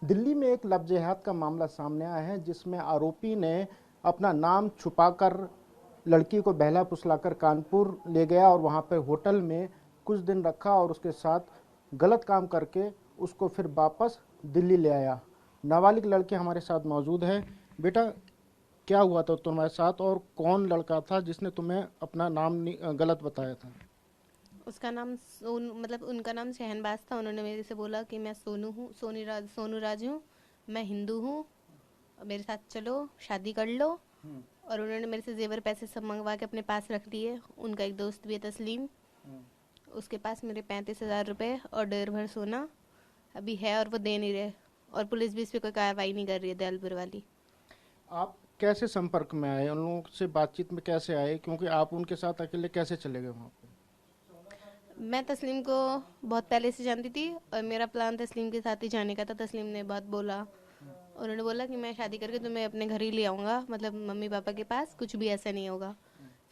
दिल्ली में एक लव जिहाद का मामला सामने आया है जिसमें आरोपी ने अपना नाम छुपाकर लड़की को बहला फुसलाकर कानपुर ले गया और वहां पर होटल में कुछ दिन रखा और उसके साथ गलत काम करके उसको फिर वापस दिल्ली ले आया। नाबालिग लड़की हमारे साथ मौजूद है। बेटा, क्या हुआ था तुम्हारे साथ और कौन लड़का था जिसने तुम्हें अपना नाम गलत बताया था? उसका नाम मतलब उनका नाम शहनबाज था। उन्होंने मेरे से बोला कि मैं सोनू हूँ, सोनू राज हूँ, मैं हिंदू हूँ, मेरे साथ चलो, शादी कर लो। और उन्होंने मेरे से जेवर पैसे सब मंगवा के अपने पास रख लिए। उनका एक दोस्त भी है, तस्लीम, उसके पास मेरे 35,000 रुपये और डेढ़ भर सोना अभी है और वो दे नहीं रहे। और पुलिस भी इस पर कोई कार्रवाई नहीं कर रही है, दयालपुर वाली। आप कैसे संपर्क में आए, उन लोगों से बातचीत में कैसे आए, क्योंकि आप उनके साथ अकेले कैसे चले गए वहाँ पे? मैं तस्लीम को बहुत पहले से जानती थी और मेरा प्लान तस्लीम के साथ ही जाने का था। तस्लीम ने बात बोला, उन्होंने बोला कि मैं शादी करके तुम्हें अपने घर ही ले आऊँगा, मतलब मम्मी पापा के पास, कुछ भी ऐसा नहीं होगा।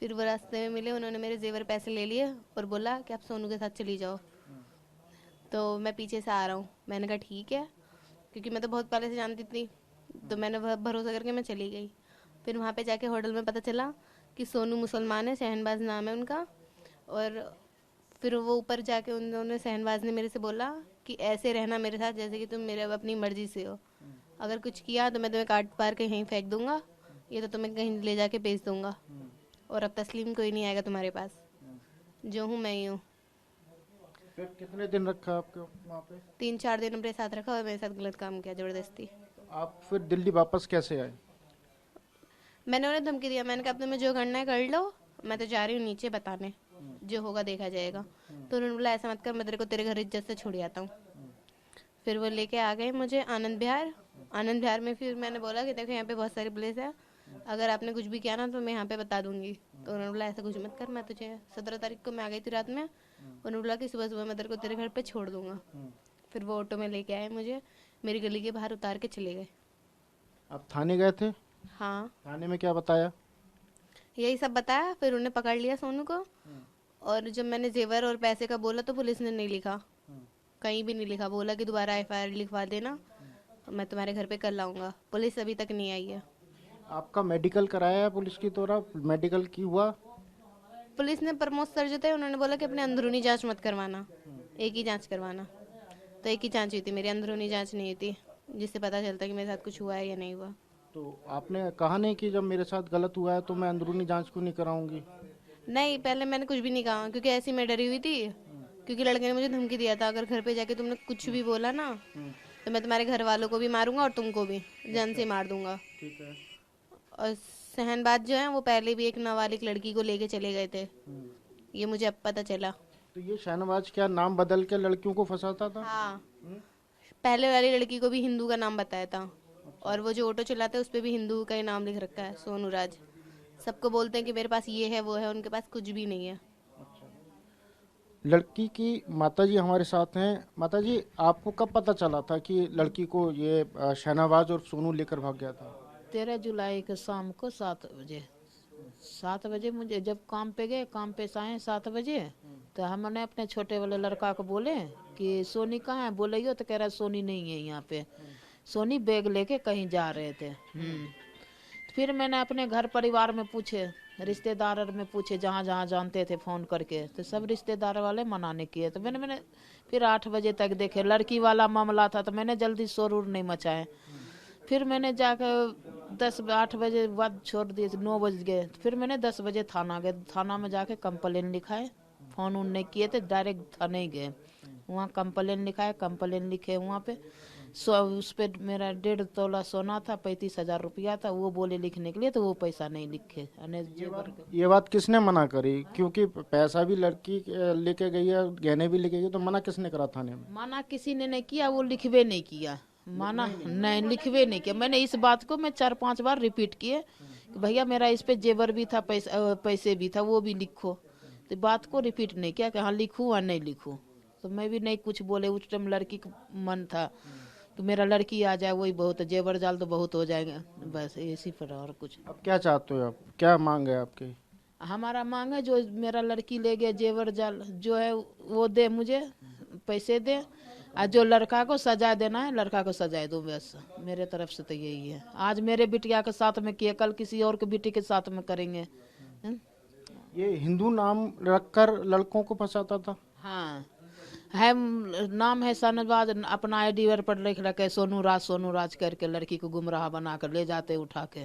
फिर वो रास्ते में मिले, उन्होंने मेरे जेवर पैसे ले लिए और बोला कि आप सोनू के साथ चली जाओ। तो मैं पीछे से आ रहा हूँ, मैंने कहा ठीक है, क्योंकि मैं तो बहुत पहले से जानती थी। तो मैंने भरोसा करके मैं चली गई। फिर वहाँ पे जाके होटल में पता चला कि सोनू मुसलमान है, शहनबाज नाम है उनका। और फिर वो ऊपर जाके उन्होंने, शहनबाज ने मेरे से बोला कि ऐसे रहना मेरे साथ जैसे कि तुम मेरे अपनी मर्जी से हो। अगर कुछ किया तो मैं तुम्हें काट पार के यहीं फेंक दूंगा, ये तो तुम्हें कहीं ले जाके बेच दूंगा। और अब तस्लीम कोई नहीं आएगा तुम्हारे पास, जो हूँ मैं ही हूँ। फिर कितने दिन रखा आपको वहाँ पे? 3-4 दिन मेरे साथ रखा और मेरे साथ गलत काम किया, ज़बरदस्ती। तो आप फिर दिल्ली वापस कैसे आए? मैंने उन्हें धमकी दिया, मैंने कहा अब तुम्हें जो करना है कर लो, मैं तो जा रही हूँ नीचे बताने, जो होगा देखा जाएगा। तो उन्होंने बोला ऐसा मत कर, मैं तेरे को तेरे घर इज्जत से छोड़ आता हूँ। फिर वो लेके आ गए मुझे आनंद विहार। आनंद विहार में फिर मैंने बोला कि देखो यहाँ पे बहुत सारी पुलिस है, अगर आपने कुछ भी किया ना तो मैं यहाँ पे बता दूंगी। तो उन्होंने बोला ऐसा कुछ मत कर, मैं तुझे 17 तारीख को मैं आ गई थी रात में, उन्होंने बोला कि सुबह सुबह मैं तेरे को तेरे घर पे छोड़ दूंगा। फिर वो ऑटो में लेके आए मुझे, मेरी गली के बाहर उतार के चले गए। आप थाने गए थे? हाँ, थाने में क्या बताया? यही सब बताया। फिर उन्हें पकड़ लिया सोनू को। और जब मैंने जेवर और पैसे का बोला तो पुलिस ने नहीं लिखा, कहीं भी नहीं लिखा। बोला कि दोबारा एफआईआर लिखवा देना, मैं तुम्हारे घर पे कल आऊँगा। पुलिस अभी तक नहीं आई है। आपका मेडिकल कराया है पुलिस की तरफ? मेडिकल की हुआ? पुलिस ने, प्रमोद सर जो थे, उन्होंने बोला कि अपने अंदरूनी जांच मत करवाना, एक ही जांच करवाना। तो एक ही जांच हुई थी मेरी, अंदरूनी जांच नहीं हुई थी, जिससे पता चलता कि मेरे साथ कुछ हुआ है या नहीं हुआ। तो आपने कहा नहीं कि जब मेरे साथ गलत हुआ है तो मैं अंदरूनी जांच क्यों नहीं कराऊंगी? नहीं, पहले मैंने कुछ भी नहीं कहा, क्योंकि ऐसी मैं डरी हुई थी। क्योंकि लड़के ने मुझे धमकी दिया था, अगर घर पे जाके तुमने कुछ भी बोला ना तो मैं तुम्हारे घर वालों को भी मारूंगा और तुमको भी जान से मार दूंगा। ठीक है। और सहनबाज जो है वो पहले भी एक नाबालिग लड़की को लेके चले गए थे, ये मुझे अब पता चला। तो ये शाहनवाज क्या नाम बदल के लड़कियों को फंसाता था? हाँ, पहले वाली लड़की को भी हिंदू का नाम बताया था। और वो जो ऑटो चलाते हैं उस पर भी हिंदू का ही नाम लिख रखा है, सोनू राज। सबको बोलते हैं कि मेरे पास ये है वो है, उनके पास कुछ भी नहीं है। लड़की की माताजी हमारे साथ हैं। माताजी, आपको कब पता चला था कि लड़की को ये शाहनवाज और सोनू लेकर भाग गया था? 13 जुलाई को शाम को 7 बजे। 7 बजे मुझे जब काम पे गए, काम पे से आए 7 बजे, तो हमने अपने छोटे वाले लड़का को बोले कि सोनी कहाँ है, बोले यो, तो कह रहा सोनी नहीं है यहाँ पे, सोनी बैग लेके कहीं जा रहे थे। फिर मैंने अपने घर परिवार में पूछे, रिश्तेदार में पूछे, जहाँ जहाँ जानते थे फ़ोन करके, तो सब रिश्तेदार वाले मनाने किए। तो मैंने फिर 8 बजे तक देखे, लड़की वाला मामला था तो मैंने जल्दी शोर उर नहीं मचाए। फिर मैंने जाकर 8 बजे बाद छोड़ दिए, 9 बज गए। फिर मैंने 10 बजे थाना गए, थाना में जाके कंप्लेन लिखाए। फ़ोन उन नहीं किए थे, डायरेक्ट थाने ही गए। वहाँ कंप्लेन लिखाए, कंप्लेन लिखे वहाँ पे उस पर मेरा 1.5 तोला सोना था, 35,000 रुपया था, वो बोले लिखने के लिए, तो वो पैसा नहीं लिखे। ये बात किसने मना करी? क्योंकि पैसा भी लड़की लेके गई है, गहने भी लेके गई, तो मना किसने करा थाने में? माना किसी ने नहीं किया, वो लिखवे नहीं किया। माना नहीं, लिखवे नहीं किया। मैंने इस बात को मैं 4-5 बार रिपीट किए कि भैया मेरा इस पे जेवर भी था, पैसे भी था, वो भी लिखो। तो बात को रिपीट नहीं किया कि हाँ लिखूँ या नहीं लिखूँ। तो मैं भी नहीं कुछ बोले। उस टाइम लड़की का मन था तो मेरा लड़की आ जाए वही बहुत, जेवर जाल तो बहुत हो जाएगा, बस इसी पर, और कुछ। अब क्या चाहते हो आप? क्या मांग है आपकी? हमारा मांग है जो मेरा लड़की ले गया जेवर जाल जो है वो दे, मुझे पैसे दे, आज जो लड़का को सजा देना है लड़का को सजा दो, बस मेरे तरफ से तो यही है। आज मेरे बिटिया के साथ में किए, कल किसी और के बेटी के साथ में करेंगे। ये हिंदू नाम रखकर लड़कों को फंसाता था। हाँ है, नाम है शाहनवाज, अपना आईडी पर लिख रखे सोनू राज करके लड़की को गुमराह बना कर ले जाते उठा के।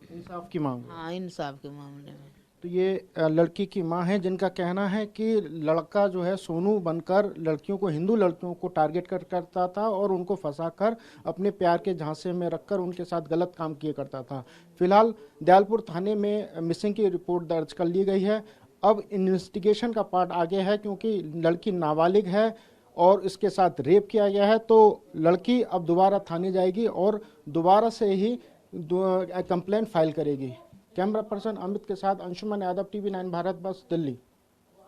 इंसाफ की मांग। हाँ, इंसाफ के मामले में। तो ये लड़की की मां है जिनका कहना है कि लड़का जो है सोनू बनकर लड़कियों को, हिंदू लड़कियों को टारगेट करता था और उनको फंसाकर अपने प्यार के झांसे में रखकर उनके साथ गलत काम किए करता था। फिलहाल दयालपुर थाने में मिसिंग की रिपोर्ट दर्ज कर ली गई है। अब इन्वेस्टिगेशन का पार्ट आगे है क्योंकि लड़की नाबालिग है और इसके साथ रेप किया गया है, तो लड़की अब दोबारा थाने जाएगी और दोबारा से ही कंप्लेंट फाइल करेगी। कैमरा पर्सन अमित के साथ अंशुमन यादव, TV9 भारत बस, दिल्ली।